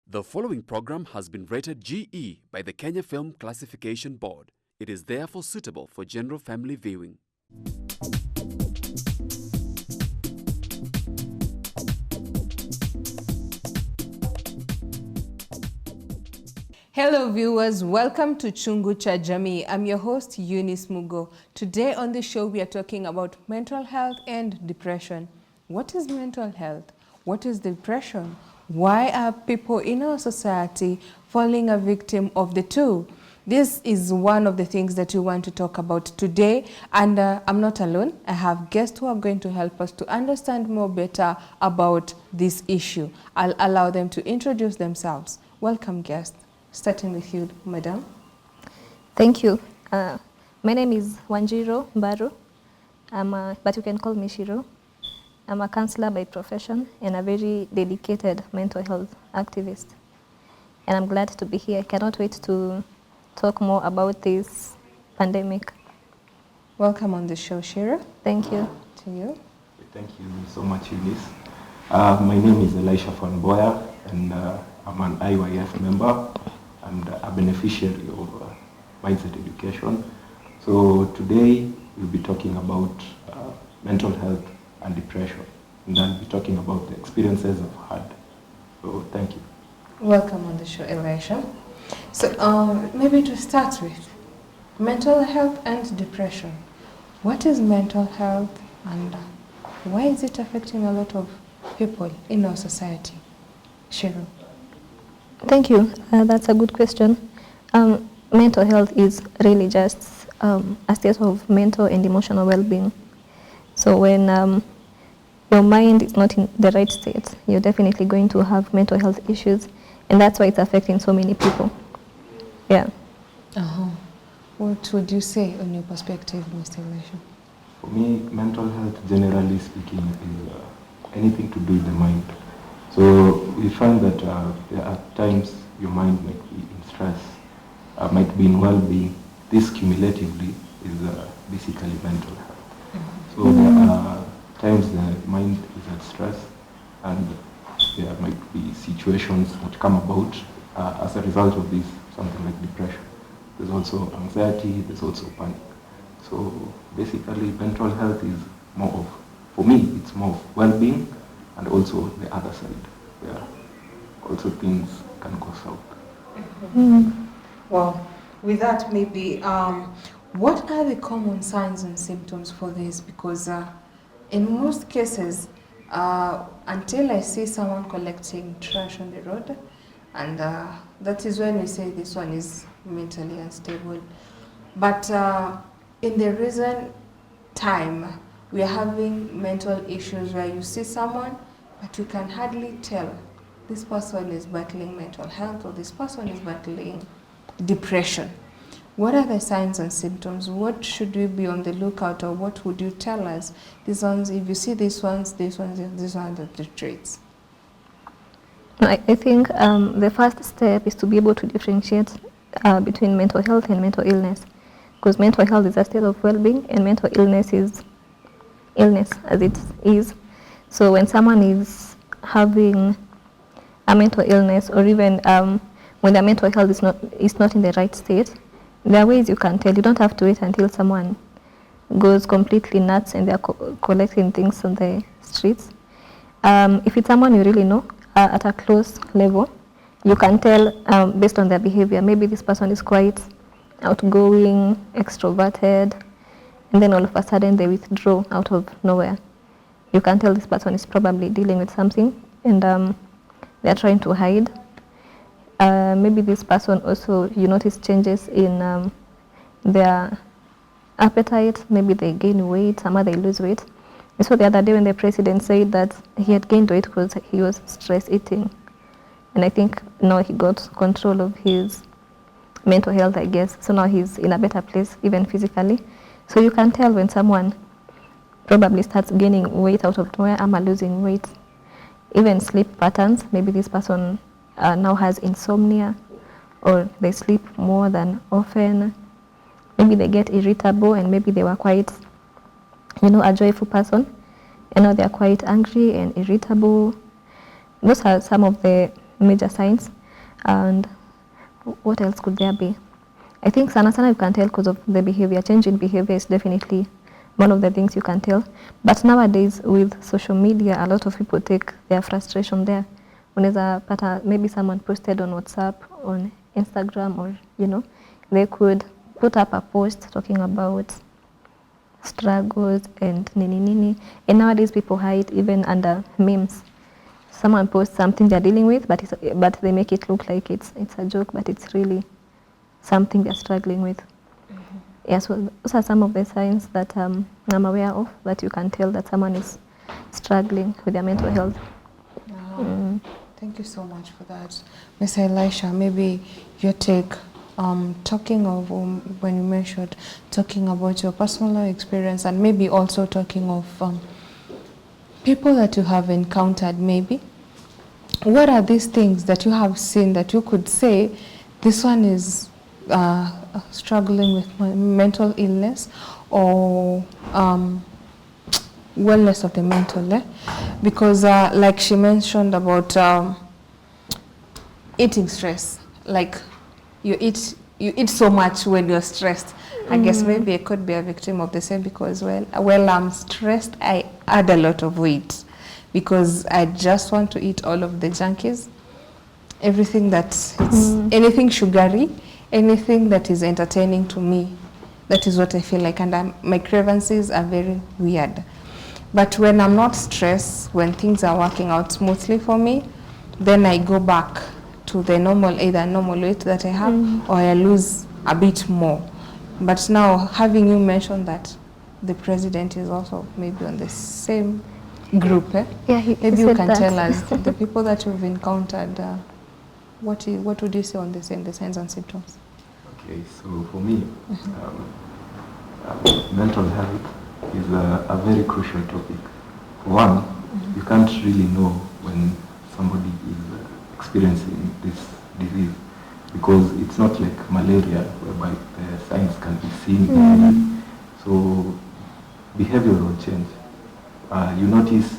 The following program has been rated GE by the Kenya Film Classification Board. It is therefore suitable for general family viewing. Hello viewers, welcome to Chungu cha Jamii. I'm your host Eunice Mugo. Today on the show we are talking about mental health and depression. What is mental health? What is depression? Why are people in our society falling a victim of the two? This is one of the things that we want to talk about today, and I'm not alone. I have guests who are going to help us to understand more better about this issue. I'll allow them to introduce themselves. Welcome guests. Starting with you, madam. Thank you. My name is Wanjiro Mbaru, but you can call me Shiro. I'm a counselor by profession and a very dedicated mental health activist. And I'm glad to be here. I cannot wait to talk more about this pandemic. Welcome on the show, Shiro. Thank you. To you. Thank you so much, Eunice. My name is Elisha von Boyer, and I'm an IYF member and a beneficiary of Mindset Education. So today we'll be talking about mental health and depression, and I'll be talking about the experiences I've had. So thank you. Welcome on the show, Elisha. So maybe to start with, mental health and depression. What is mental health and why is it affecting a lot of people in our society? Shiro. Thank you. That's a good question. Mental health is really just a state of mental and emotional well-being. So when your mind is not in the right state, you're definitely going to have mental health issues, and that's why it's affecting so many people. Yeah. What would you say on your perspective, Mr. Elisha? For me, mental health, generally speaking, is anything to do with the mind. So we find that there are times your mind might be in stress, might be in well-being. This cumulatively is basically mental health. So there are times the mind is at stress, and there might be situations that come about as a result of this, something like depression. There's also anxiety, there's also panic. So basically mental health is more of, for me, it's more of well-being, and also the other side, where also things can go south. Well, with that maybe, what are the common signs and symptoms for this? Because in most cases, until I see someone collecting trash on the road, and that is when we say this one is mentally unstable. But in the recent time, we are having mental issues where you see someone, but you can hardly tell this person is battling mental health or this person is battling depression. What are the signs and symptoms? What should we be on the lookout, or what would you tell us? These ones, if you see these ones are the traits. I think the first step is to be able to differentiate between mental health and mental illness, because mental health is a state of well-being and mental illness is illness as it is. So when someone is having a mental illness, or even when their mental health is not in the right state, there are ways you can tell. You don't have to wait until someone goes completely nuts and they're collecting things on the streets. If it's someone you really know at a close level, you can tell based on their behavior. Maybe this person is quite outgoing, extroverted, and then all of a sudden they withdraw out of nowhere. You can tell this person is probably dealing with something, and they're trying to hide. Maybe this person also, you notice changes in their appetite. Maybe they gain weight, somehow they lose weight. And so the other day when the president said that he had gained weight because he was stress eating, and I think now he got control of his mental health, I guess. So now he's in a better place, even physically. So you can tell when someone probably starts gaining weight out of nowhere, or losing weight. Even sleep patterns. Maybe this person now has insomnia, or they sleep more than often. Maybe they get irritable, and maybe they were quite, a joyful person, and now they're quite angry and irritable. Those are some of the major signs. And what else could there be? I think sana you can tell because of the behavior. Change in behavior is definitely one of the things you can tell. But nowadays with social media, a lot of people take their frustration there. Unaweza pata maybe someone posted on WhatsApp, on Instagram, or they could put up a post talking about struggles and nini. And nowadays people hide even under memes. Someone posts something they're dealing with, but they make it look like it's a joke, but it's really something they're struggling with. Yeah, so those are some of the signs that I'm aware of that you can tell that someone is struggling with their mental health. Thank you so much for that. Ms. Elisha, maybe your take, talking of when you mentioned talking about your personal experience and maybe also talking of people that you have encountered maybe. What are these things that you have seen that you could say this one is struggling with mental illness or wellness of the mental, because like she mentioned about eating stress, like you eat so much when you're stressed. I guess maybe I could be a victim of the same because well I'm stressed, I add a lot of weight because I just want to eat all of the junkies, everything that's anything sugary, anything that is entertaining to me. That is what I feel like, and my grievances are very weird. But when I'm not stressed, when things are working out smoothly for me, then I go back to the either normal weight that I have, or I lose a bit more. But now, having you mentioned that the president is also maybe on the same group, Yeah, maybe you can that. tell us the people that you've encountered. What would you say on the signs and symptoms? Okay, so for me, mental health is a very crucial topic. For one, you can't really know when somebody is experiencing this disease because it's not like malaria whereby the signs can be seen immediately. So behavioral change. You notice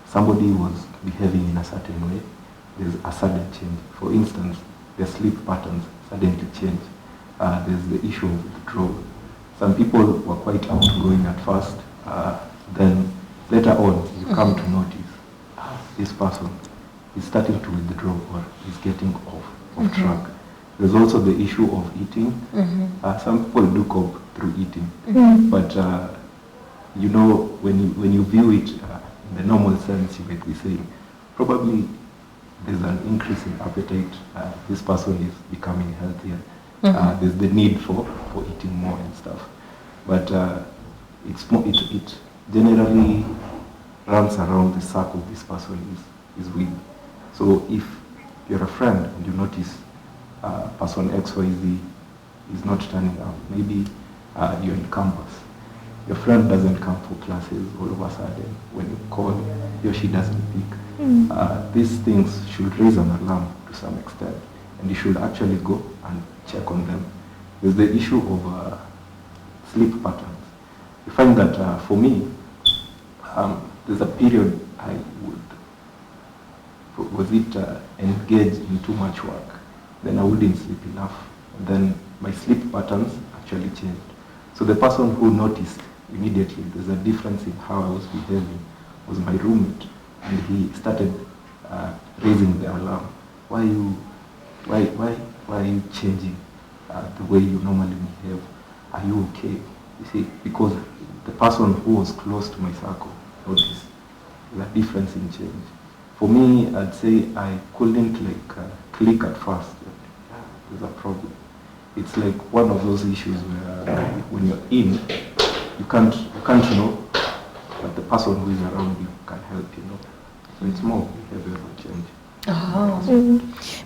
somebody was behaving in a certain way, there's a sudden change. For instance, their sleep patterns suddenly change. There's the issue of withdrawal. Some people were quite outgoing at first, then later on you come to notice this person is starting to withdraw or is getting off track. There's also the issue of eating. Some people do cope through eating, but when you view it in the normal sense, you might be saying probably there's an increase in appetite. This person is becoming healthier. There's the need for eating more and stuff. But it generally runs around the circle this person is with. So if you're a friend and you notice person XYZ is not turning up, maybe you're in campus. Your friend doesn't come for classes all of a sudden. When you call, he or she doesn't pick. These things should raise an alarm to some extent, and you should actually go and check on them. There's the issue of sleep patterns. You find that for me, there's a period I would engage in too much work, then I wouldn't sleep enough. Then my sleep patterns actually changed. So the person who noticed immediately there's a difference in how I was behaving was my roommate, and he started raising the alarm. Why are you changing the way you normally behave? Are you okay? You see, because the person who was close to my circle noticed the difference in change. For me, I'd say I couldn't click at first. There's a problem. It's like one of those issues where when you're in, you can't know, but the person who is around you can help you know. So it's more behavioral change.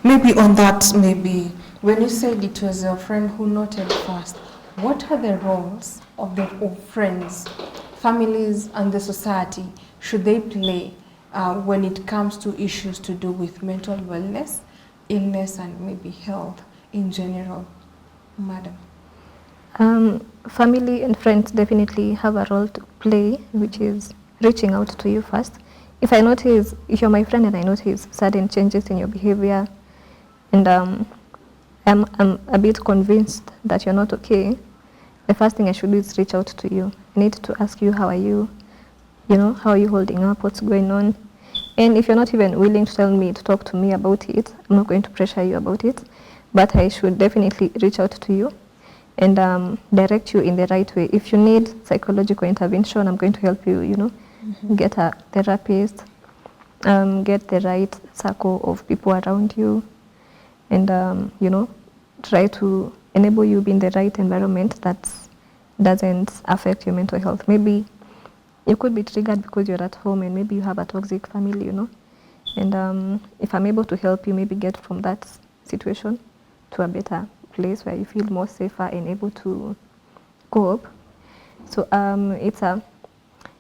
Maybe on that, maybe when you said it was your friend who noted first, what are the roles of friends, families, and the society should they play when it comes to issues to do with mental wellness, illness, and maybe health in general, madam? Family and friends definitely have a role to play, which is reaching out to you first. if you're my friend and I notice certain changes in your behavior, and I'm a bit convinced that you're not okay, the first thing I should do is reach out to you. I need to ask you, how are you? How are you holding up? What's going on? And if you're not even willing to tell me, to talk to me about it, I'm not going to pressure you about it. But I should definitely reach out to you and direct you in the right way. If you need psychological intervention, I'm going to help you, get a therapist, get the right circle of people around you, and, try to enable you be in the right environment that doesn't affect your mental health. Maybe you could be triggered because you're at home and maybe you have a toxic family, And if I'm able to help you maybe get from that situation to a better place where you feel more safer and able to cope. So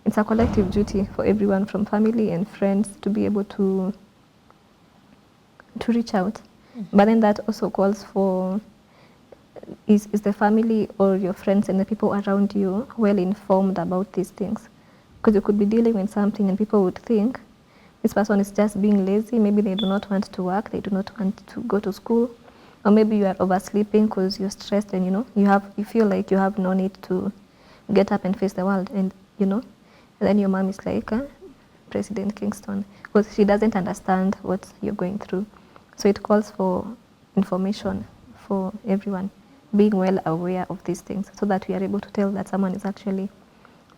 it's a collective duty for everyone from family and friends to be able to reach out. Mm-hmm. But then that also calls for, is the family or your friends and the people around you well informed about these things? Because you could be dealing with something and people would think this person is just being lazy. Maybe they do not want to work, they do not want to go to school, or maybe you are oversleeping because you're stressed and you feel like you have no need to get up and face the world, and and then your mom is like President Kingston, because she doesn't understand what you're going through. So it calls for information for everyone, being well aware of these things so that we are able to tell that someone is actually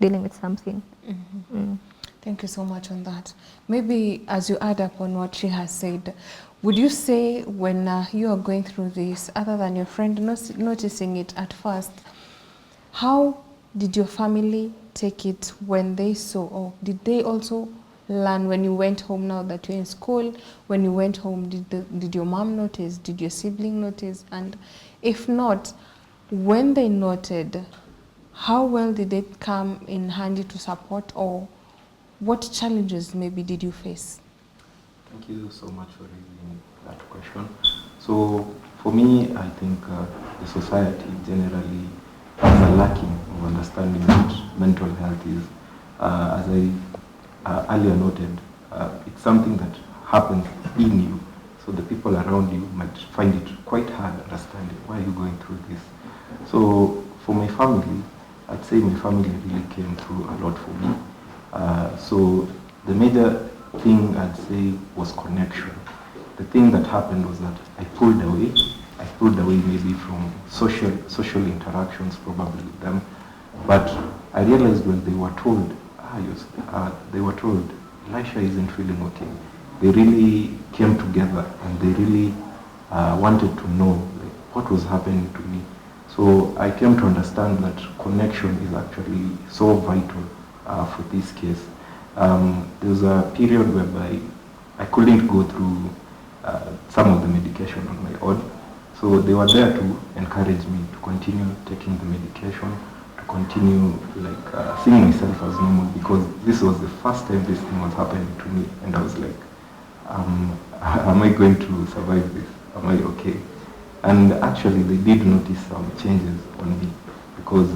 dealing with something. Mm-hmm. Thank you so much on that. Maybe as you add up on what she has said, would you say when you are going through this, other than your friend noticing it at first, how did your family take it when they saw, or did they also learn when you went home? Now that you're in school, when you went home, did your mom notice? Did your sibling notice? And if not, when they noted, how well did it come in handy to support, or what challenges maybe did you face? Thank you so much for raising that question. So for me, I think the society generally has a lacking of understanding what mental health is. As I earlier noted, it's something that happens in you. So the people around you might find it quite hard understanding why are you going through this. So for my family, I'd say my family really came through a lot for me. So the major thing I'd say was connection. The thing that happened was that I pulled away. I pulled away maybe from social interactions probably with them. But I realized when they were told, Elisha isn't feeling okay. They really came together and they really wanted to know what was happening to me. So I came to understand that connection is actually so vital for this case. There was a period whereby I couldn't go through some of the medication on my own. So they were there to encourage me to continue taking the medication, to continue seeing myself as normal, because this was the first time this thing was happening to me, and I was like, am I going to survive this? Am I okay? And actually they did notice some changes on me, because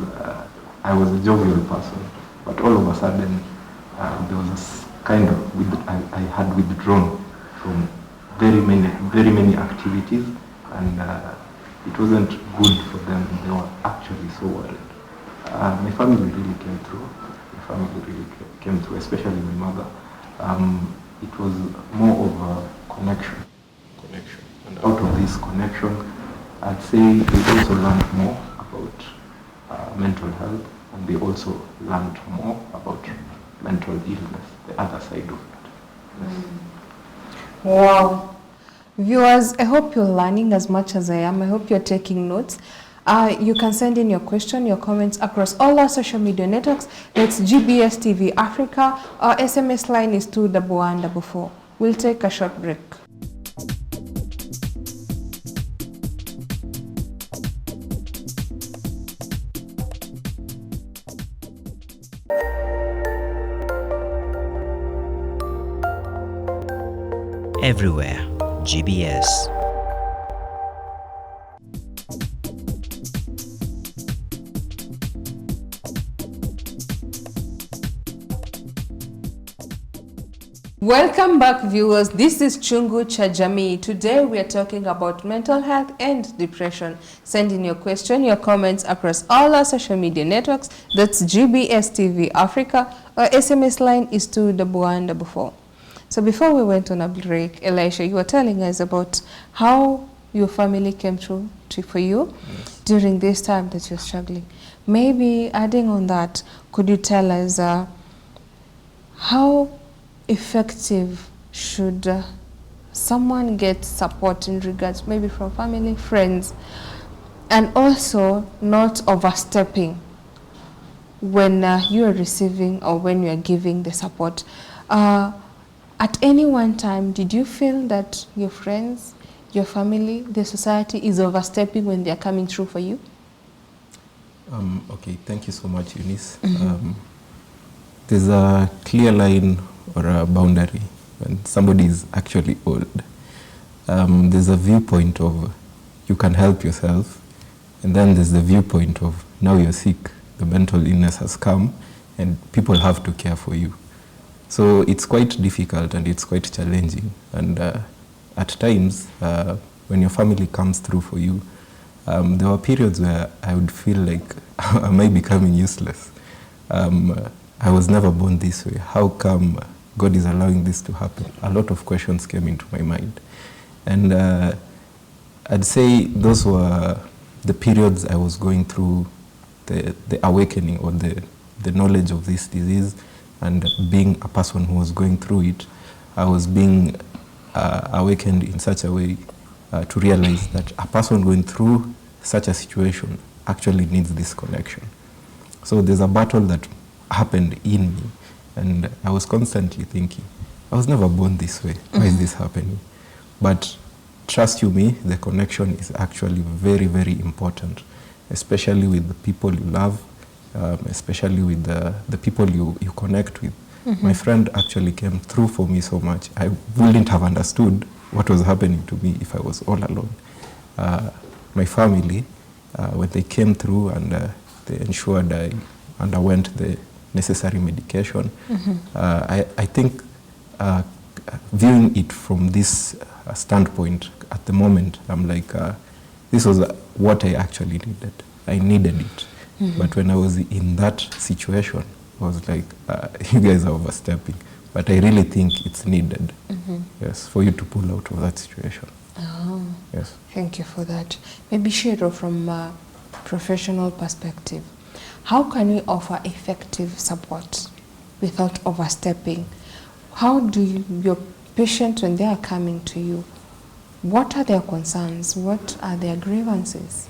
I was a jovial person, but all of a sudden there was this kind of, I had withdrawn from very many activities, and it wasn't good for them. They were actually so worried. My family really came through. Especially my mother. It was more of a connection. And out of this connection, I'd say they also learned more about mental health, and they also learned more about mental illness, the other side of it. Yes. Wow. Viewers, I hope you're learning as much as I am. I hope you're taking notes. You can send in your question, your comments across all our social media networks. It's GBS TV Africa. Our SMS line is 21144. We'll take a short break. Everywhere, GBS. Welcome back, viewers. This is Chungu cha Jamii. Today we are talking about mental health and depression. Send in your question, your comments across all our social media networks. That's GBS TV Africa. Our SMS line is 21144. So before we went on a break, Elisha, you were telling us about how your family came through for you during this time that you're struggling. Maybe adding on that, could you tell us how effective should someone get support in regards maybe from family, friends, and also not overstepping when you are receiving or when you are giving the support? At any one time, did you feel that your friends, your family, the society is overstepping when they are coming through for you? Okay, thank you so much, Eunice. There's a clear line or a boundary when somebody is actually old. There's a viewpoint of you can help yourself, and then there's the viewpoint of now you're sick, the mental illness has come, and people have to care for you. So it's quite difficult and it's quite challenging. And at times, when your family comes through for you, there were periods where I would feel like, am I becoming useless? I was never born this way. How come God is allowing this to happen? A lot of questions came into my mind. And I'd say those were the periods I was going through the awakening or the knowledge of this disease, and being a person who was going through it, I was being awakened in such a way to realize that a person going through such a situation actually needs this connection. So there's a battle that happened in me, and I was constantly thinking, I was never born this way. Why is this happening? But trust you me, the connection is actually very, very important, especially with the people you love, especially with the people you connect with. My friend actually came through for me so much. I wouldn't have understood what was happening to me if I was all alone. My family, when they came through and they ensured I underwent the necessary medication, I think viewing it from this standpoint at the moment, I'm like, this was what I actually needed. I needed it. But when I was in that situation, I was like, you guys are overstepping. But I really think it's needed, yes, for you to pull out of that situation. Oh, yes. Thank you for that. Maybe Shiro, from a professional perspective, how can we offer effective support without overstepping? How do your patients, when they are coming to you, what are their concerns? What are their grievances?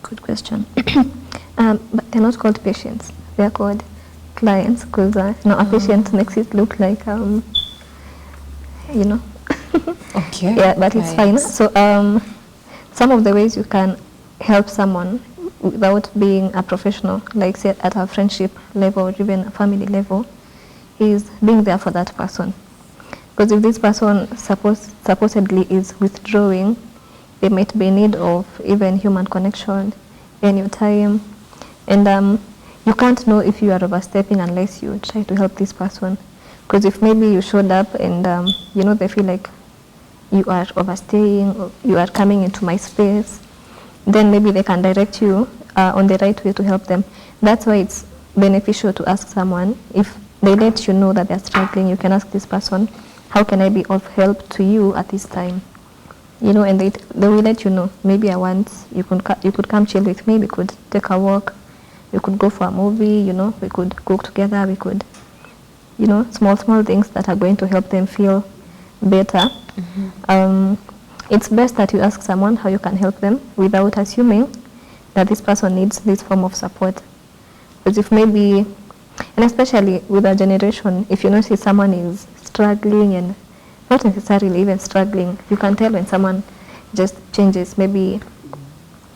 Good question. But they're not called patients. They're called clients, because a patient makes it look like, Okay. Yeah, but it's fine. So some of the ways you can help someone without being a professional, like say at a friendship level or even a family level, is being there for that person. Because if this person supposedly is withdrawing, they might be in need of even human connection, any time. And you can't know if you are overstepping unless you try to help this person. Because if maybe you showed up and they feel like you are overstaying, or you are coming into my space, then maybe they can direct you on the right way to help them. That's why it's beneficial to ask someone. If they let you know that they're struggling, you can ask this person, how can I be of help to you at this time? And they will let you know. Maybe I want, you could come chill with me, we could take a walk, we could go for a movie, we could cook together, we could, small things that are going to help them feel better. It's best that you ask someone how you can help them without assuming that this person needs this form of support. Because if maybe, and especially with our generation, if you notice someone is struggling and not necessarily even struggling, you can tell when someone just changes. Maybe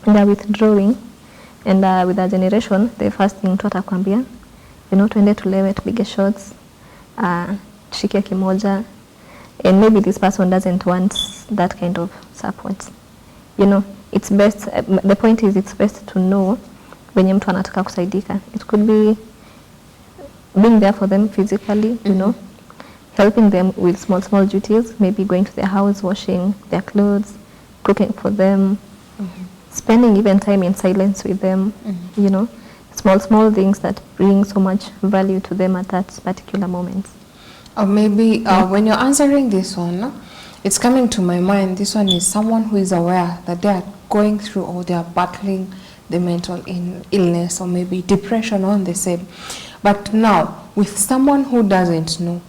they're withdrawing, and with our generation, the first thing tutakwambia, tuende tulewe, tupige shots, tushike kimoja, and maybe this person doesn't want that kind of support. It's best, the point is it's best to know when mtu anataka kusaidika. It could be being there for them physically, helping them with small duties, maybe going to their house, washing their clothes, cooking for them, spending even time in silence with them, you know, small things that bring so much value to them at that particular moment. Or maybe when you're answering this one, it's coming to my mind, this one is someone who is aware that they are going through or they are battling the mental illness or maybe depression on the same. But now, with someone who doesn't know,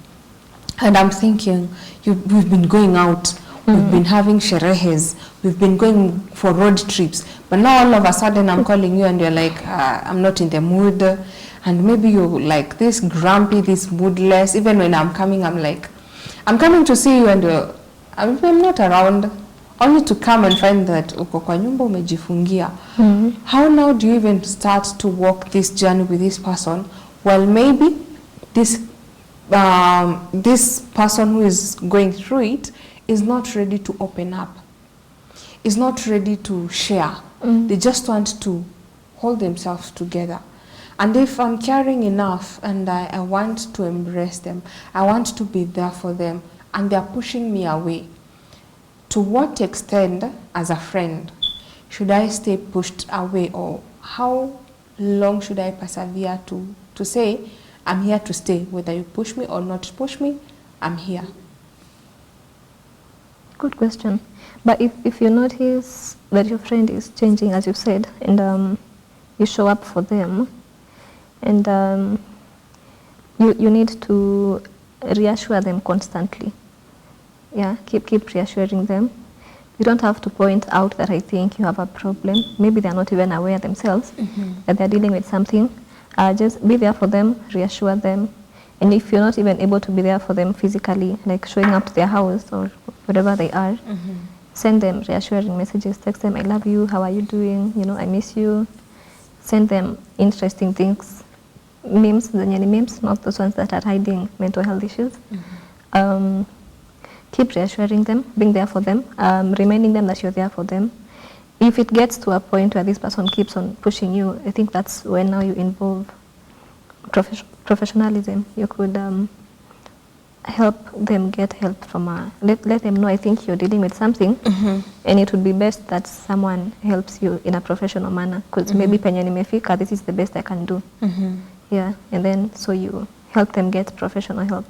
and I'm thinking, we've been going out, we've been having sherehes, we've been going for road trips, but now all of a sudden I'm calling you and you're like, I'm not in the mood, and maybe you're like this grumpy, this moodless. Even when I'm coming, I'm like, I'm coming to see you and I'm not around, only to come and find that uko kwa nyumba umejifungia. How now do you even start to walk this journey with this person? Well, maybe this person who is going through it is not ready to open up, is not ready to share. They just want to hold themselves together. And if I'm caring enough and I want to embrace them, I want to be there for them, and they're pushing me away, to what extent, as a friend, should I stay pushed away, or how long should I persevere to say, I'm here to stay, whether you push me or not push me, I'm here? Good question. But if you notice that your friend is changing, as you said, and you show up for them, and you need to reassure them constantly. Yeah, keep reassuring them. You don't have to point out that I think you have a problem. Maybe they're not even aware themselves that they're dealing with something. Just be there for them, reassure them. And if you're not even able to be there for them physically, like showing up to their house or wherever they are, send them reassuring messages, text them, I love you, how are you doing, you know, I miss you. Send them interesting things, memes, not those ones that are hiding mental health issues. Keep reassuring them, being there for them, reminding them that you're there for them. If it gets to a point where this person keeps on pushing you, I think that's when now you involve professionalism. You could help them get help from let them know, I think you're dealing with something, and it would be best that someone helps you in a professional manner, because maybe penye nimefika, this is the best I can do. Yeah, and then so you help them get professional help.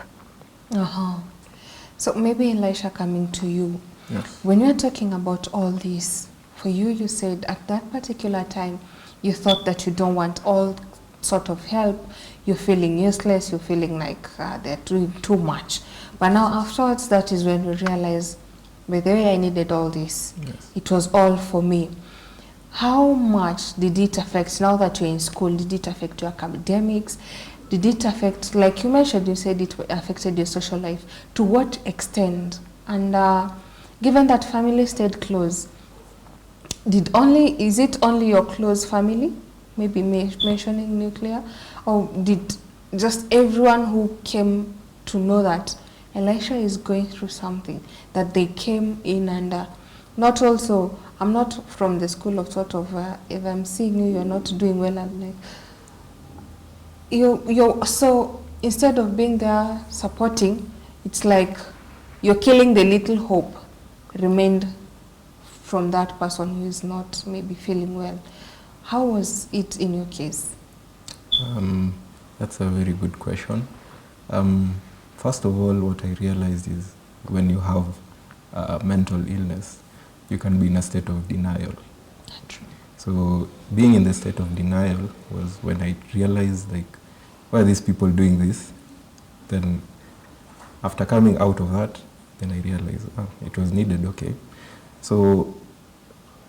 So maybe, Elisha, coming to you, Yes. when you're talking about all this, for you, you said at that particular time, you thought that you don't want all sort of help, you're feeling useless, you're feeling like they're doing too much. But now afterwards, that is when you realize, by the way, I needed all this. Yes. It was all for me. How much did it affect, now that you're in school, did it affect your academics? Did it affect, like you mentioned, you said it affected your social life. To what extent? And given that family stayed close, is it only your close family, maybe mentioning nuclear, or did just everyone who came to know that Elisha is going through something, that they came in and not also, I'm not from the school of sort of, if I'm seeing you, you're not doing well, I'm like, so instead of being there supporting, it's like you're killing the little hope remained from that person who is not maybe feeling well. How was it in your case? That's a very good question. First of all, what I realized is when you have mental illness, you can be in a state of denial. True. So being in the state of denial was when I realized, like, why are these people doing this? Then after coming out of that, then I realized it was needed, okay. So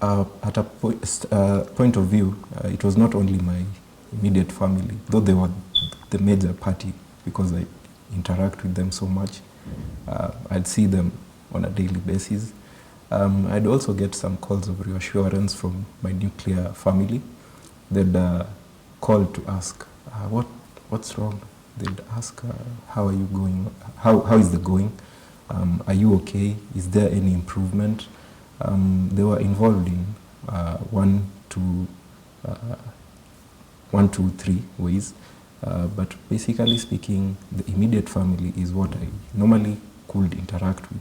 at a point of view, it was not only my immediate family, though they were the major party because I interact with them so much. I'd see them on a daily basis. I'd also get some calls of reassurance from my nuclear family. They'd call to ask, what's wrong? They'd ask, how are you going? How is the going? Are you okay? Is there any improvement? They were involved in 1, 2, 3 ways. But basically speaking, the immediate family is what I normally could interact with.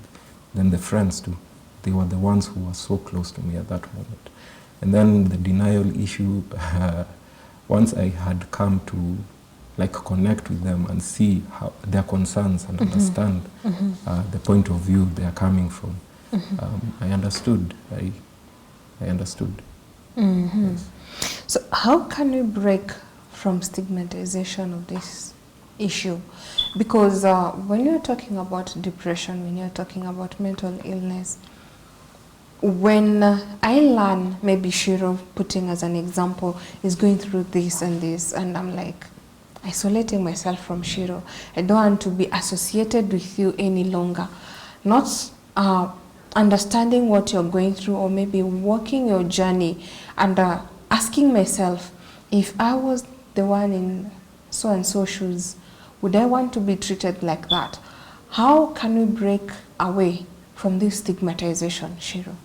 Then the friends too. They were the ones who were so close to me at that moment. And then the denial issue, once I had come to like connect with them and see how their concerns and understand the point of view they are coming from, I understood. I understood. Yes. So how can we break from stigmatization of this issue? Because when you're talking about depression, when you're talking about mental illness, when I learn, maybe Shiro, putting as an example, is going through this, and I'm like isolating myself from Shiro. I don't want to be associated with you any longer. Not understanding what you're going through, or maybe walking your journey, and asking myself, if I was the one in so-and-so shoes, would I want to be treated like that? How can we break away from this stigmatization, Shiro?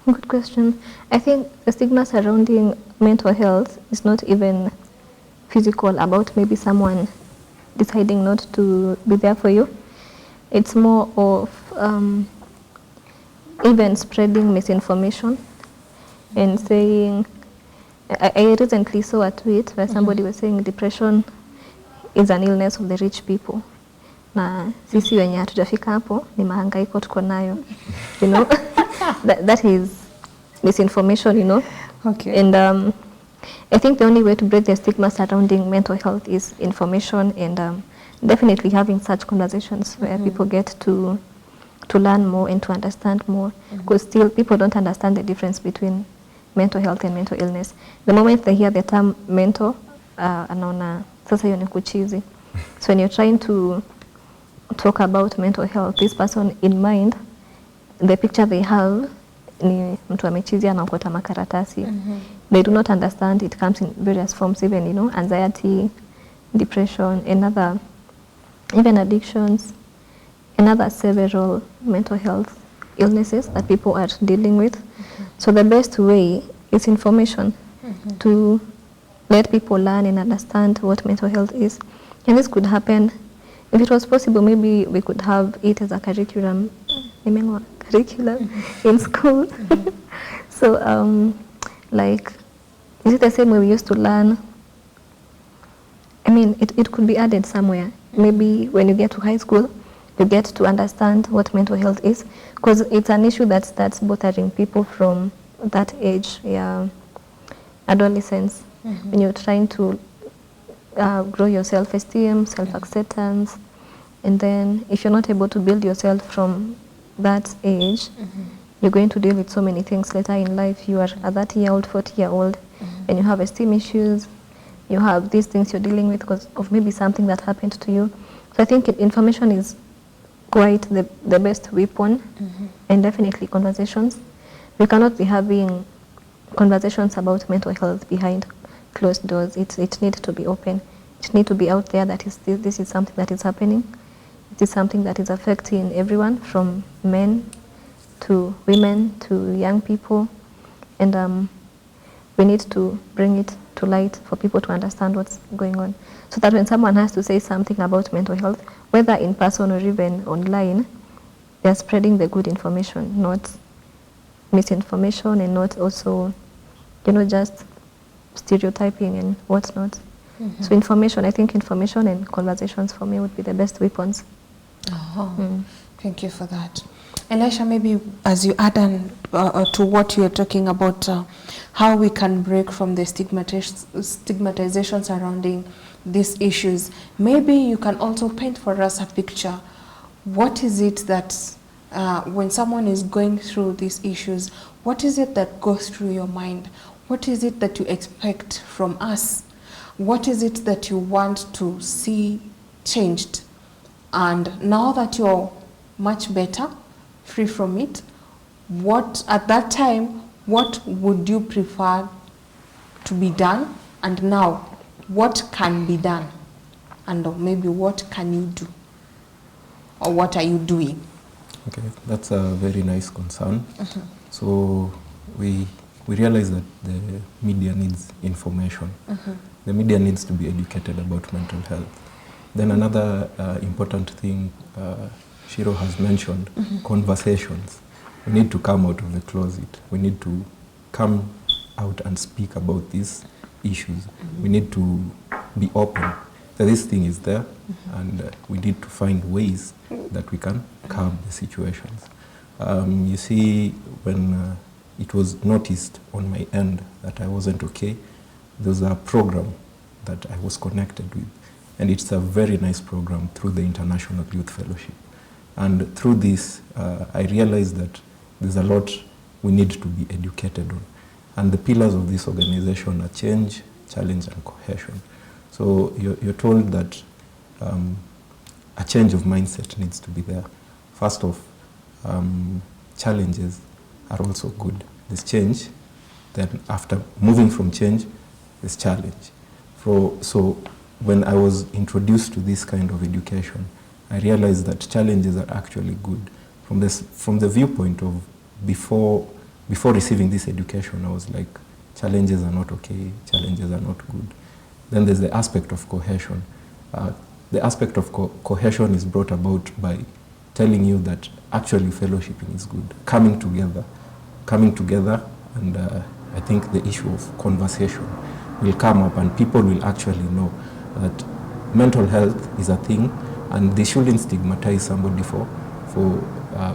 Good question. I think the stigma surrounding mental health is not even physical, about maybe someone deciding not to be there for you. It's more of even spreading misinformation and saying, I recently saw a tweet where somebody was saying depression is an illness of the rich people. Na sisi wenye hatujafika hapo ni mahangaiko tuko nayo. You know, that is misinformation, you know. Okay. And I think the only way to break the stigma surrounding mental health is information, and definitely having such conversations where people get to learn more and to understand more, because still people don't understand the difference between mental health and mental illness. The moment they hear the term mental, anaona sasa hiyo ni kuchizi. So when you're trying to talk about mental health, this person in mind, the picture they have ni mtu amechizi anaokota makaratasi. They do not understand it comes in various forms, even, you know, anxiety, depression, and other, even addictions, and other several mental health illnesses that people are dealing with. So the best way is information to let people learn and understand what mental health is. And this could happen, if it was possible, maybe we could have it as a curriculum in school. So like, is it the same way we used to learn? I mean, it could be added somewhere. Maybe when you get to high school, you get to understand what mental health is, because it's an issue that's bothering people from that age, adolescence, when you're trying to grow your self-esteem, self-acceptance, and then if you're not able to build yourself from that age, you're going to deal with so many things later in life. You are a 30-year-old, 40-year-old, and you have esteem issues, you have these things you're dealing with because of maybe something that happened to you. So I think information is quite the best weapon, and definitely conversations. We cannot be having conversations about mental health behind closed doors. It needs to be open. It needs to be out there that this is something that is happening. It is something that is affecting everyone, from men to women to young people, and we need to bring it to light for people to understand what's going on, so that when someone has to say something about mental health, whether in person or even online, they're spreading the good information, not misinformation, and not also, you know, just stereotyping and whatnot. So information, I think information and conversations for me would be the best weapons. Thank you for that. Elisha, maybe as you add on to what you are talking about, how we can break from the stigmatization surrounding these issues, maybe you can also paint for us a picture. What is it that, when someone is going through these issues, what is it that goes through your mind? What is it that you expect from us? What is it that you want to see changed? And now that you're much better, free from it, what at that time, what would you prefer to be done? And now, what can be done? And maybe what can you do? Or what are you doing? Okay, that's a very nice concern. So we realize that the media needs information. the media needs to be educated about mental health. Then another important thing Shiro has mentioned, conversations. We need to come out of the closet. We need to come out and speak about these issues. We need to be open. So this thing is there, and we need to find ways that we can calm the situations. You see, when it was noticed on my end that I wasn't okay, there was a program that I was connected with, and it's a very nice program through the International Youth Fellowship. And through this, I realized that there's a lot we need to be educated on. And the pillars of this organization are change, challenge, and cohesion. So you're told that a change of mindset needs to be there. First off, challenges are also good. There's change, then after moving from change, there's challenge. So when I was introduced to this kind of education, I realized that challenges are actually good. From the viewpoint of before receiving this education, I was like, challenges are not okay, challenges are not good. Then there's the aspect of cohesion. The aspect of cohesion is brought about by telling you that actually fellowshipping is good, coming together, and I think the issue of conversation will come up, and people will actually know that mental health is a thing, and they shouldn't stigmatize somebody for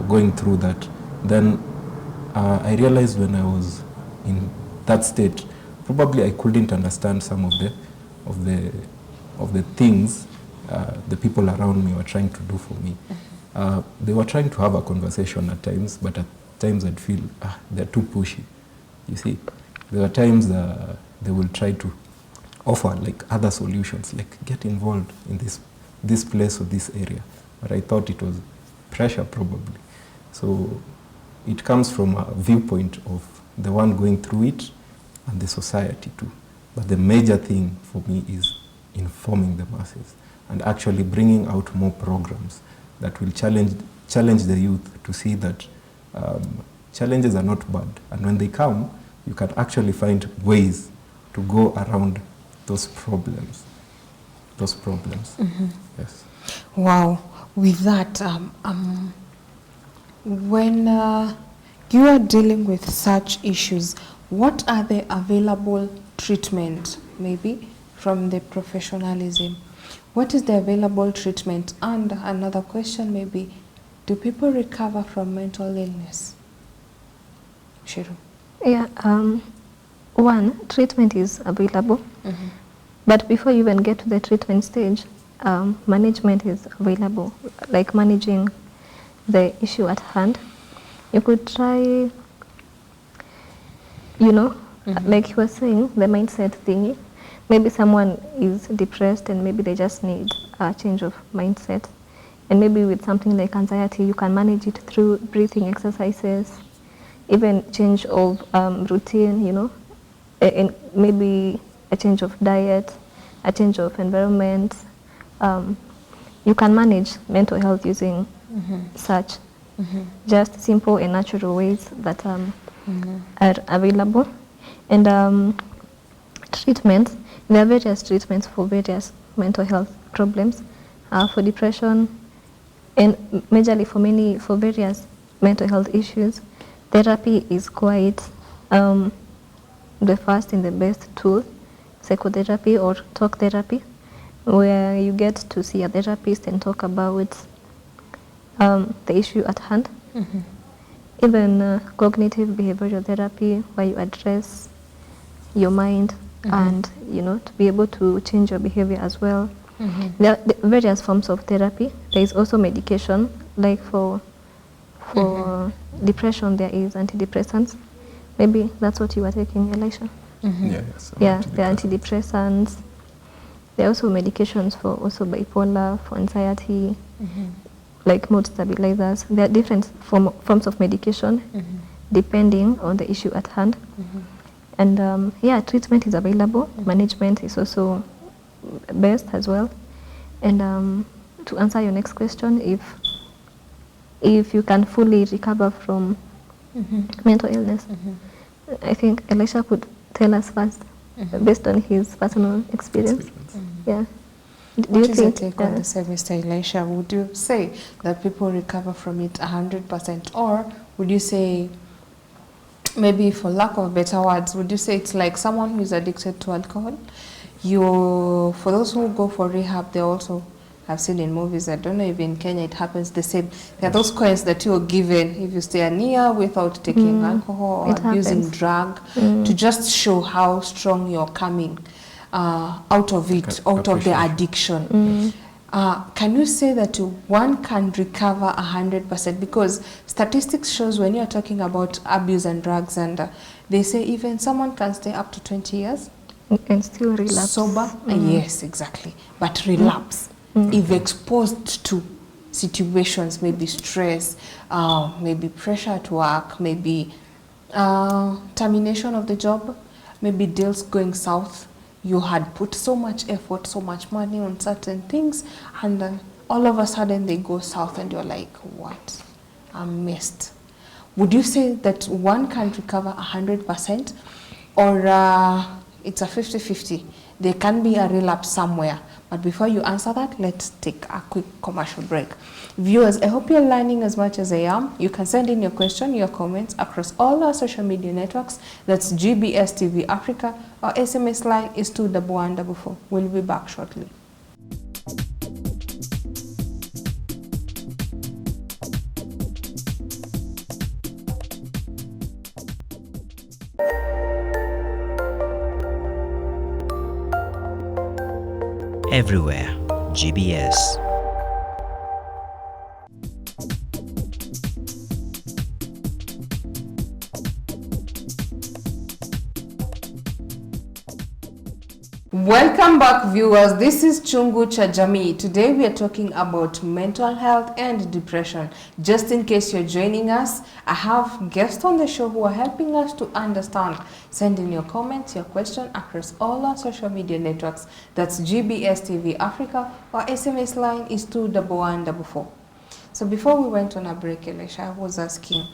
going through that. Then I realized when I was in that state, probably I couldn't understand some of the things the people around me were trying to do for me. They were trying to have a conversation at times, but at times I'd feel they're too pushy. You see, there were times they will try to offer like other solutions, like get involved in this place or this area. But I thought it was pressure probably. So it comes from a viewpoint of the one going through it and the society too. But the major thing for me is informing the masses and actually bringing out more programs that will challenge the youth to see that challenges are not bad. And when they come, you can actually find ways to go around those problems. Yes. Wow. With that, when you are dealing with such issues, what are the available treatment, maybe from the professionalism? What is the available treatment? And another question maybe, do people recover from mental illness? Shiro. Yeah, one, treatment is available. But before you even get to the treatment stage, management is available, like managing the issue at hand. You could try, like you were saying, the mindset thingy. Maybe someone is depressed and maybe they just need a change of mindset. And maybe with something like anxiety, you can manage it through breathing exercises, even change of routine, and maybe a change of diet, a change of environment. You can manage mental health using such just simple and natural ways that are available. And treatments, there are various treatments for various mental health problems, for depression, and majorly for various mental health issues. Therapy is quite the first and the best tool, psychotherapy or talk therapy, where you get to see a therapist and talk about the issue at hand. Even cognitive behavioral therapy, where you address your mind and to be able to change your behavior as well. There are various forms of therapy. There is also medication, like for depression there is antidepressants. Maybe that's what you were taking, Elisha. Yeah, the antidepressants. There are also medications for also bipolar, for anxiety, like mood stabilizers. There are different forms of medication depending on the issue at hand. And treatment is available. Management is also best as well. And to answer your next question, if you can fully recover from mental illness, I think Elisha could tell us first. based on his personal experience. Yeah. Do What you is your think? take on the semester, Elisha? Would you say that people recover from it 100%, or would you say, maybe for lack of better words, would you say it's like someone who is addicted to alcohol? For those who go for rehab, they also have seen in movies, I don't know if in Kenya it happens the same. There are those coins that you're given if you stay a year without taking alcohol or It abusing happens. drug, to just show how strong you're coming out of it, out of the addiction. Can you say that one can recover 100%? Because statistics shows when you're talking about abuse and drugs, and they say even someone can stay up to 20 years And still relapse. sober. Yes, exactly. But relapse if exposed to situations, maybe stress, maybe pressure at work, maybe termination of the job, maybe deals going south. You had put so much effort, so much money on certain things, and then all of a sudden they go south and you're like, what? I'm missed. Would you say that one can recover 100%, or it's a 50-50? There can be a relapse somewhere. But before you answer that, let's take a quick commercial break. Viewers, I hope you're learning as much as I am. You can send in your question, your comments across all our social media networks. That's GBS TV Africa. Our SMS line is 21144. We'll be back shortly. Everywhere, GBS. Welcome back, viewers. This is Chungu cha Jamii. Today we are talking about mental health and depression. Just in case you're joining us, I have guests on the show who are helping us to understand. Send in your comments, your question across all our social media networks. That's GBS TV Africa. Our SMS line is 21144. So before we went on a break, Elisha, I was asking,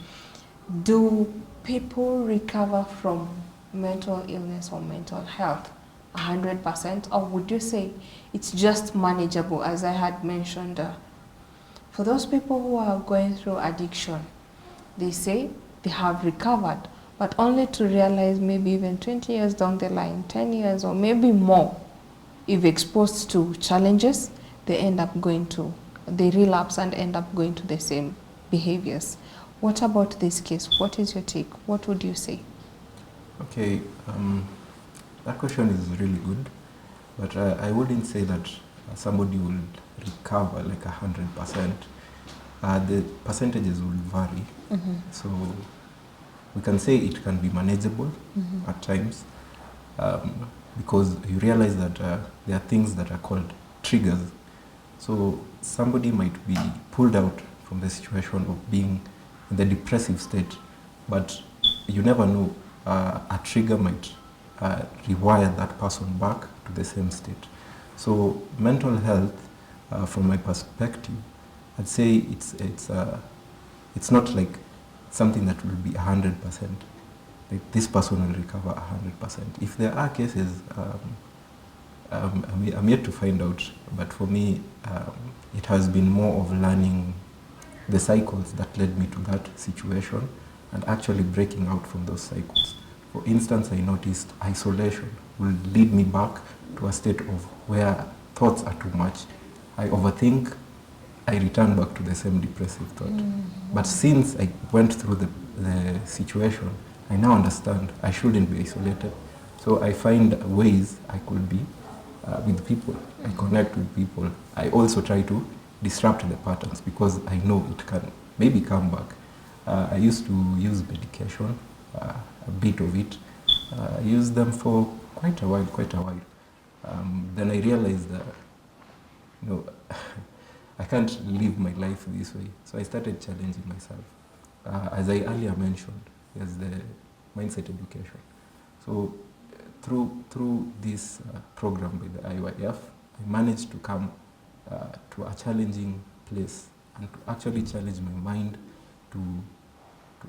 do people recover from mental illness or mental health 100%, or would you say it's just manageable? As I had mentioned, for those people who are going through addiction, they say they have recovered, but only to realize maybe even 20 years down the line, 10 years or maybe more, if exposed to challenges, they relapse and end up going to the same behaviors. What about this case? What is your take? What would you say? Okay, that question is really good, but I wouldn't say that somebody will recover like 100%. The percentages will vary. So we can say it can be manageable at times, because you realize that there are things that are called triggers. So somebody might be pulled out from the situation of being in the depressive state, but you never know, a trigger might rewire that person back to the same state. So mental health, from my perspective, I'd say it's not like something that will be 100%. Like this person will recover 100%. If there are cases, I'm yet to find out, but for me, it has been more of learning the cycles that led me to that situation and actually breaking out from those cycles. For instance, I noticed isolation will lead me back to a state of where thoughts are too much. I overthink, I return back to the same depressive thought. But since I went through the situation, I now understand I shouldn't be isolated. So I find ways I could be with people. I connect with people. I also try to disrupt the patterns because I know it can maybe come back. I used to use medication, a bit of it. I used them for quite a while. Then I realized that, I can't live my life this way. So I started challenging myself. As I earlier mentioned, there's the mindset education. So through this program by the IYF, I managed to come to a challenging place and to actually challenge my mind to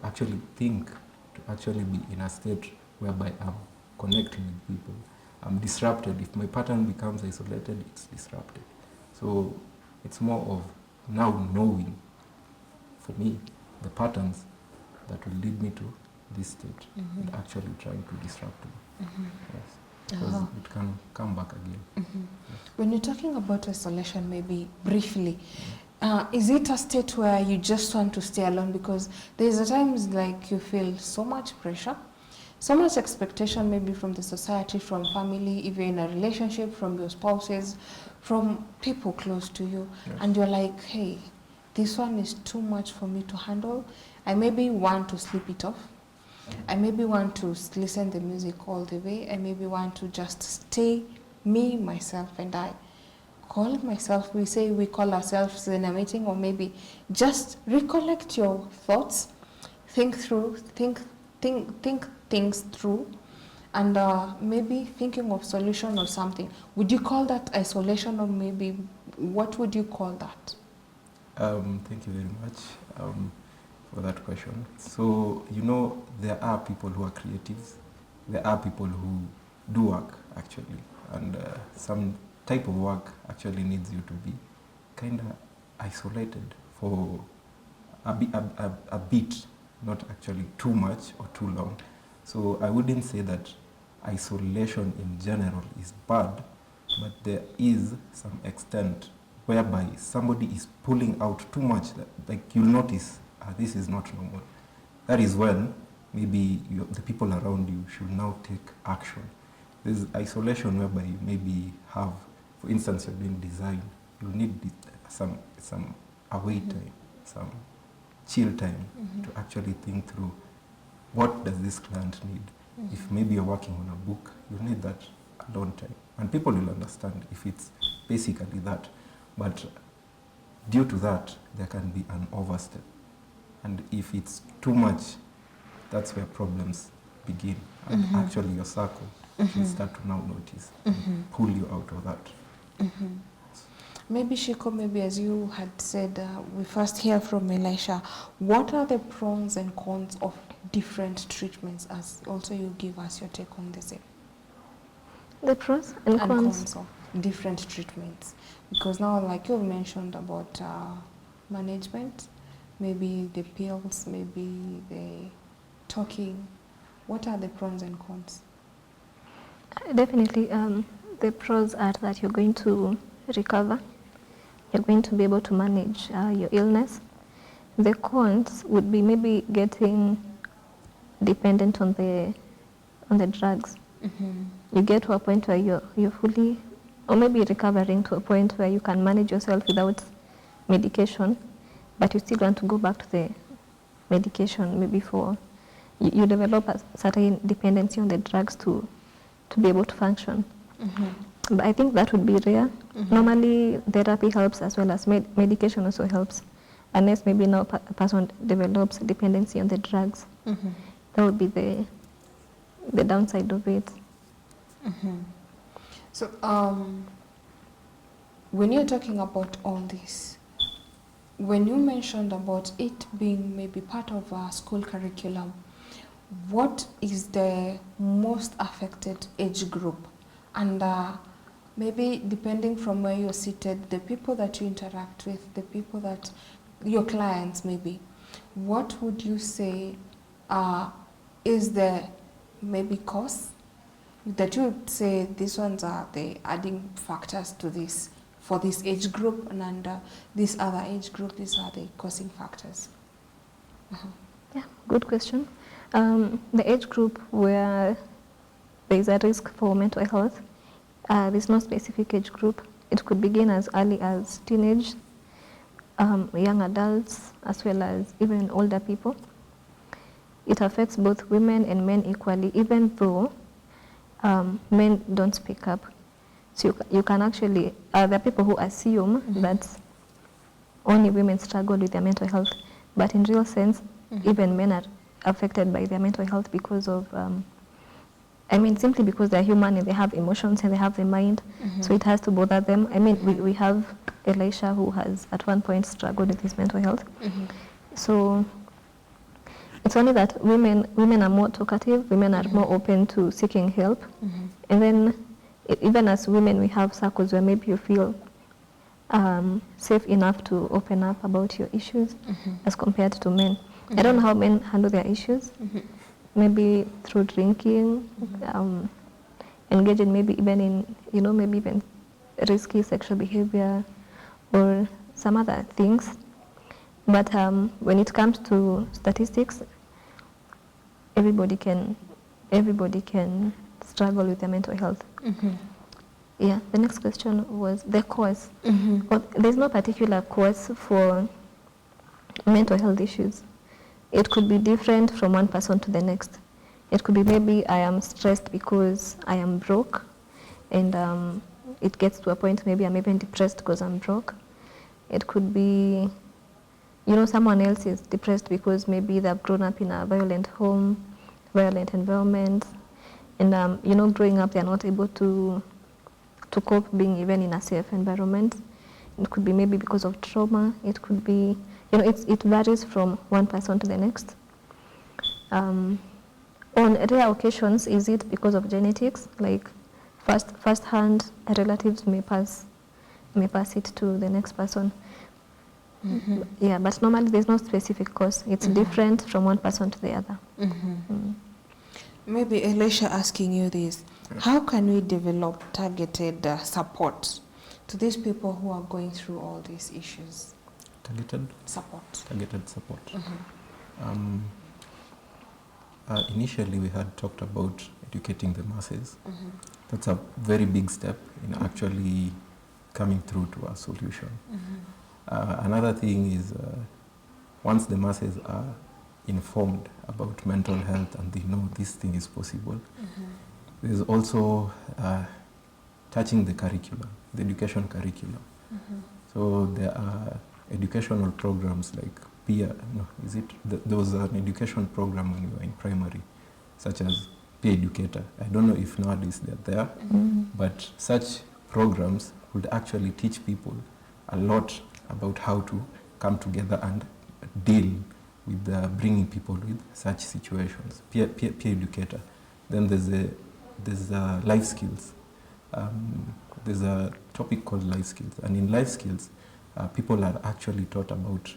actually think, to actually be in a state whereby I'm connecting with people. I'm disrupted. If my pattern becomes isolated, it's disrupted. So it's more of now knowing, for me, the patterns that will lead me to this state and actually trying to disrupt them. Yes. Because it can come back again. When you're talking about isolation, maybe briefly, is it a state where you just want to stay alone? Because there's a times like you feel so much pressure, so much expectation maybe from the society, from family, if you're in a relationship, from your spouses, from people close to you, and you're like, hey, this one is too much for me to handle. I maybe want to sleep it off. I maybe want to listen to the music all the way. I maybe want to just stay me, myself, and I. Call myself, we call ourselves in a meeting, or maybe just recollect your thoughts, think things through, and maybe thinking of solution or something. Would you call that isolation, or maybe what would you call that? Thank you very much for that question. So, there are people who are creatives. There are people who do work, actually. And some type of work actually needs you to be kind of isolated for a bit, not actually too much or too long. So I wouldn't say that isolation in general is bad, but there is some extent whereby somebody is pulling out too much, like you'll notice, this is not normal. That is when maybe the people around you should now take action. There's isolation whereby you maybe have, for instance, you're doing design, you need some away time, some chill time to actually think through what does this client need. If maybe you're working on a book, you need that alone time. And people will understand if it's basically that. But due to that, there can be an overstep. And if it's too much, that's where problems begin. And actually your circle will start to now notice and pull you out of that. Maybe Shiko, maybe as you had said, we first hear from Elisha. What are the pros and cons of different treatments, as also you give us your take on the same? The pros and cons of different treatments. Because now, like you mentioned about management, maybe the pills, maybe the talking. What are the pros and cons? Definitely, the pros are that you're going to recover. You're going to be able to manage your illness. The cons would be maybe getting dependent on the drugs. You get to a point where you're fully, or maybe recovering to a point where you can manage yourself without medication, but you still want to go back to the medication maybe for, you develop a certain dependency on the drugs to be able to function. But I think that would be rare. Normally therapy helps as well as medication also helps, unless maybe now a person develops dependency on the drugs. That would be the downside of it. So when you're talking about all this, when you mentioned about it being maybe part of a school curriculum, what is the most affected age group? And maybe depending from where you're seated, the people that you interact with, the people that, your clients maybe, what would you say is the maybe cause that you would say these ones are the adding factors to this, for this age group, and this other age group, these are the causing factors? Yeah, good question. The age group where there is a risk for mental health, there's no specific age group. It could begin as early as teenage, young adults, as well as even older people. It affects both women and men equally, even though men don't speak up. So you can actually, there are people who assume that only women struggle with their mental health, but in real sense, even men are affected by their mental health because of, simply because they're human and they have emotions and they have the mind, so it has to bother them. We have Elisha who has at one point struggled with his mental health. So It's only that women are more talkative, women are more open to seeking help. And then even as women, we have circles where maybe you feel safe enough to open up about your issues as compared to men. I don't know how men handle their issues. Maybe through drinking, engaging maybe even in, maybe even risky sexual behavior or some other things. But when it comes to statistics, everybody can struggle with their mental health. Yeah, the next question was the cause. Well, there's no particular cause for mental health issues. It could be different from one person to the next. It could be maybe I am stressed because I am broke, and it gets to a point maybe I'm even depressed because I'm broke. It could be, someone else is depressed because maybe they've grown up in a violent home, violent environment, and growing up they're not able to cope being even in a safe environment. It could be maybe because of trauma. It could be, it varies from one person to the next. On rare occasions, is it because of genetics? Like first-hand relatives may pass it to the next person. Yeah, but normally there's no specific cause. It's different from one person to the other. Maybe Elisha, asking you this, how can we develop targeted support to these people who are going through all these issues? Targeted support. Initially, we had talked about educating the masses. That's a very big step in actually coming through to a solution. Another thing is once the masses are informed about mental health and they know this thing is possible, there's also touching the curriculum, the education curriculum. So there are educational programs like there was an education program when we were in primary, such as peer educator. I don't know if nowadays they're there, but such programs would actually teach people a lot about how to come together and deal with bringing people with such situations. Peer educator. Then there's life skills. There's a topic called life skills, and in life skills, people are actually taught about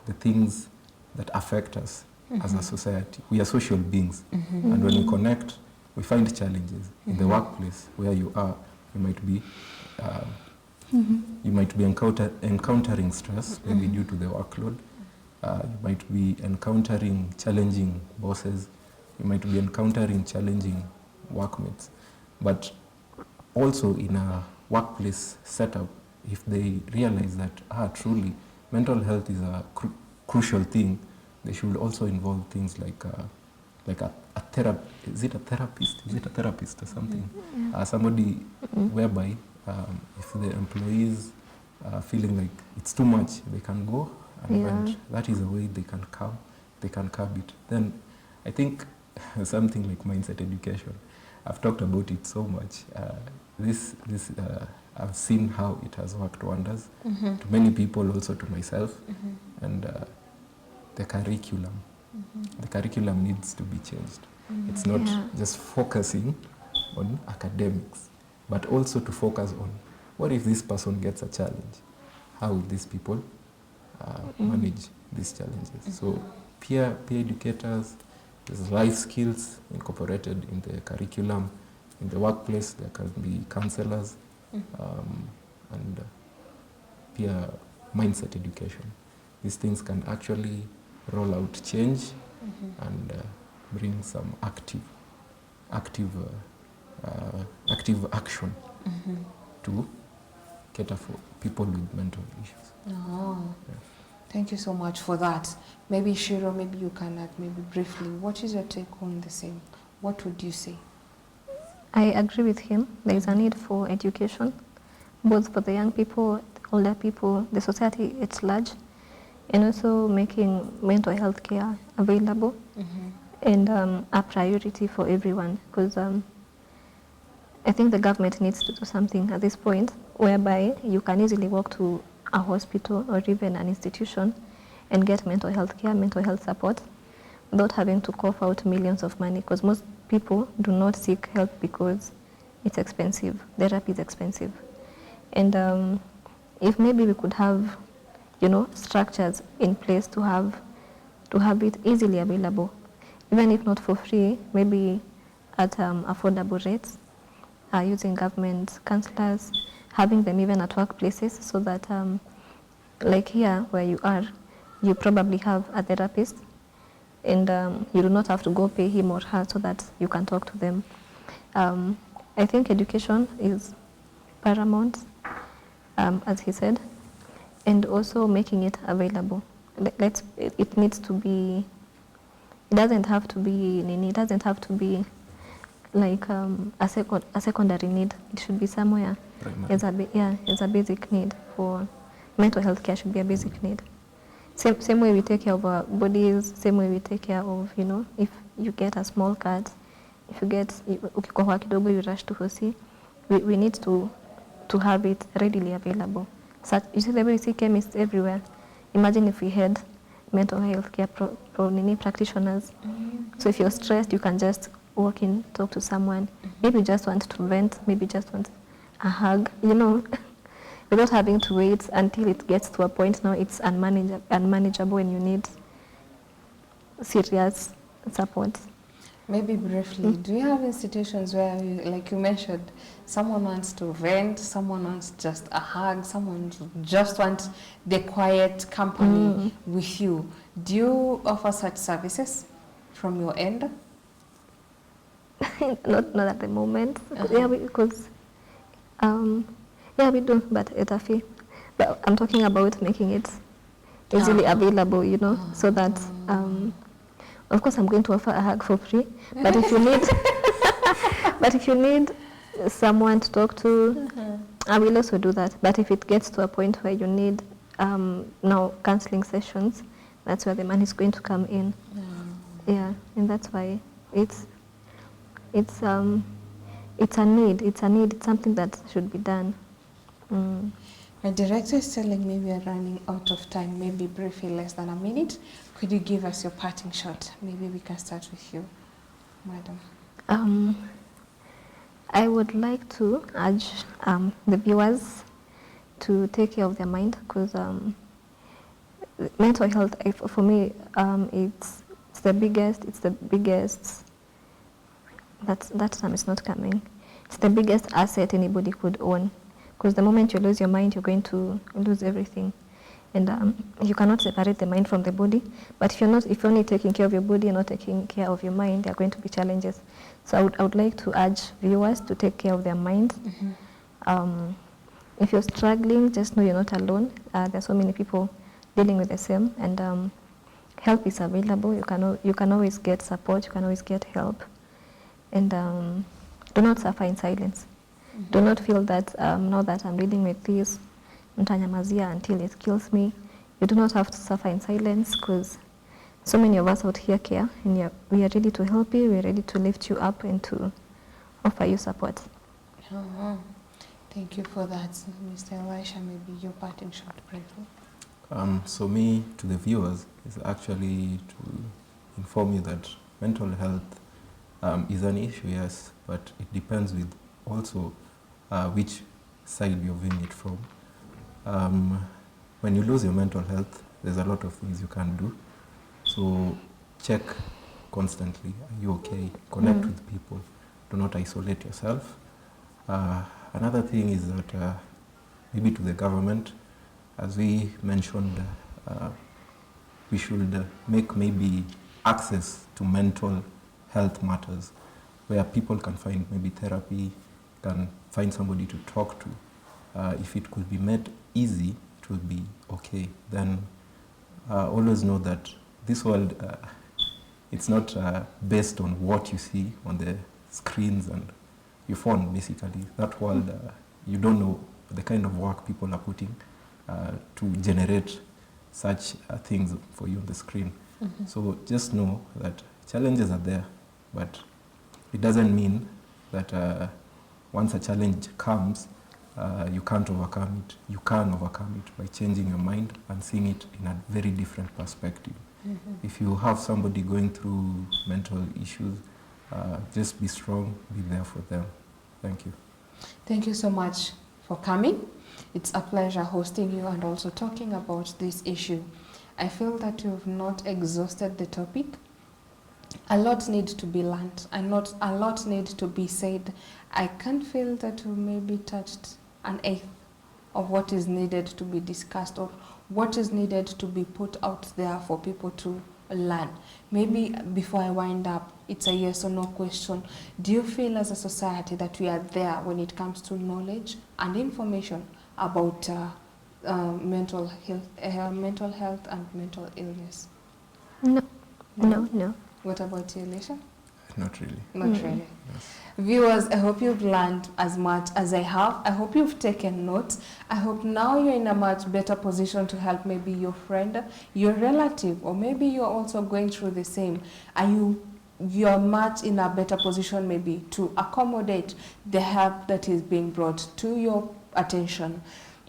the things that affect us as a society. We are social beings, and when we connect, we find challenges. In the workplace where you are, you might be encountering stress, maybe due to the workload. You might be encountering challenging bosses. You might be encountering challenging workmates. But also in a workplace setup, if they realize that truly mental health is a crucial thing, they should also involve things like a therapist. Is it a therapist or something? Somebody whereby if the employees are feeling like it's too much, they can go and that is a way they can curb it. Then I think something like mindset education. I've talked about it so much. I've seen how it has worked wonders to many people, also to myself. And the curriculum needs to be changed. It's not just focusing on academics, but also to focus on what if this person gets a challenge? How will these people manage these challenges? So peer educators, there's life skills incorporated in the curriculum. In the workplace, there can be counselors and peer mindset education. These things can actually roll out change and bring some active action to cater for people with mental issues. Thank you so much for that. Maybe Shiro, maybe you can add maybe briefly, what is your take on the same? What would you say? I agree with him. There is a need for education, both for the young people, the older people, the society at large, and also making mental health care available and a priority for everyone. Because I think the government needs to do something at this point whereby you can easily walk to a hospital or even an institution and get mental health care, mental health support, without having to cough out millions of money, because most people do not seek help because it's expensive. Therapy is expensive. And if maybe we could have, structures in place to have it easily available, even if not for free, maybe at affordable rates, using government counselors, having them even at workplaces, so that like here where you are, you probably have a therapist, and you do not have to go pay him or her so that you can talk to them. I think education is paramount, as he said, and also making it available. It needs to be, it doesn't have to be like a secondary need. It should be somewhere as a basic need. For mental health care should be a basic need. Same way we take care of our bodies, same way we take care of, if you get a small cut, if you get, ukikohoa kidogo you rush to hosi, we need to have it readily available. Such, you see the way we see chemists everywhere. Imagine if we had mental health care practitioners. So if you're stressed, you can just walk in, talk to someone. Maybe you just want to vent, maybe you just want a hug, without having to wait until it gets to a point now it's unmanageable and you need serious support. Maybe briefly, do you have institutions where, like you mentioned, someone wants to vent, someone wants just a hug, someone just wants the quiet company with you? Do you offer such services from your end? not at the moment. Yeah, because we do, but at a fee. But I'm talking about making it easily available, so that of course I'm going to offer a hug for free. But if you need someone to talk to, I will also do that. But if it gets to a point where you need now counseling sessions, that's where the money is going to come in. Yeah, and that's why it's a need. It's something that should be done. My director is telling me we are running out of time, maybe briefly less than a minute. Could you give us your parting shot? Maybe we can start with you, madam. I would like to urge the viewers to take care of their mind, because mental health, for me, it's the biggest, that term is not coming. It's the biggest asset anybody could own. Because the moment you lose your mind, you're going to lose everything. And you cannot separate the mind from the body. But if you're only taking care of your body and not taking care of your mind, there are going to be challenges. So I would like to urge viewers to take care of their mind. If you're struggling, just know you're not alone. There are so many people dealing with the same, and help is available. You can always get support. You can always get help. And do not suffer in silence. Do not feel that now that I'm dealing with this, mtanyamazia until it kills me. You do not have to suffer in silence, because so many of us out here care, and we are ready to help you. We are ready to lift you up and to offer you support. Thank you for that, Mr. Elisha. Maybe your parting shot briefly. So me, to the viewers, is actually to inform you that mental health is an issue, yes, but it depends with also which side you're viewing it from. When you lose your mental health, there's a lot of things you can do. So check constantly, are you okay? Connect with people. Do not isolate yourself. Another thing is that maybe to the government, as we mentioned, we should make maybe access to mental health matters, where people can find maybe therapy, can find somebody to talk to. If it could be made easy, it would be okay. Then always know that this world, it's not based on what you see on the screens and your phone, basically. That world, you don't know the kind of work people are putting to generate such things for you on the screen. So just know that challenges are there, but it doesn't mean that once a challenge comes, you can't overcome it. You can overcome it by changing your mind and seeing it in a very different perspective. If you have somebody going through mental issues, just be strong, be there for them. Thank you. Thank you so much for coming. It's a pleasure hosting you and also talking about this issue. I feel that you've not exhausted the topic. A lot needs to be learned and not a lot needs to be said. I can feel that we maybe touched an eighth of what is needed to be discussed or what is needed to be put out there for people to learn. Maybe before I wind up, it's a yes or no question. Do you feel as a society that we are there when it comes to knowledge and information about mental health and mental illness? No. What about you, Alicia? Not really. Not really. Yes. Viewers, I hope you've learned as much as I have. I hope you've taken notes. I hope now you're in a much better position to help maybe your friend, your relative, or maybe you're also going through the same. You're much in a better position maybe to accommodate the help that is being brought to your attention.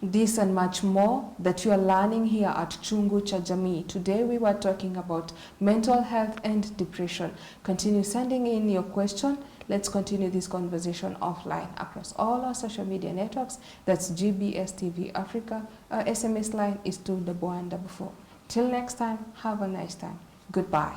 This and much more that you are learning here at Chungu cha Jamii. Today we were talking about mental health and depression. Continue sending in your question. Let's continue this conversation offline across all our social media networks. That's GBS TV Africa. Our SMS line is 21144. Till next time, have a nice time. Goodbye.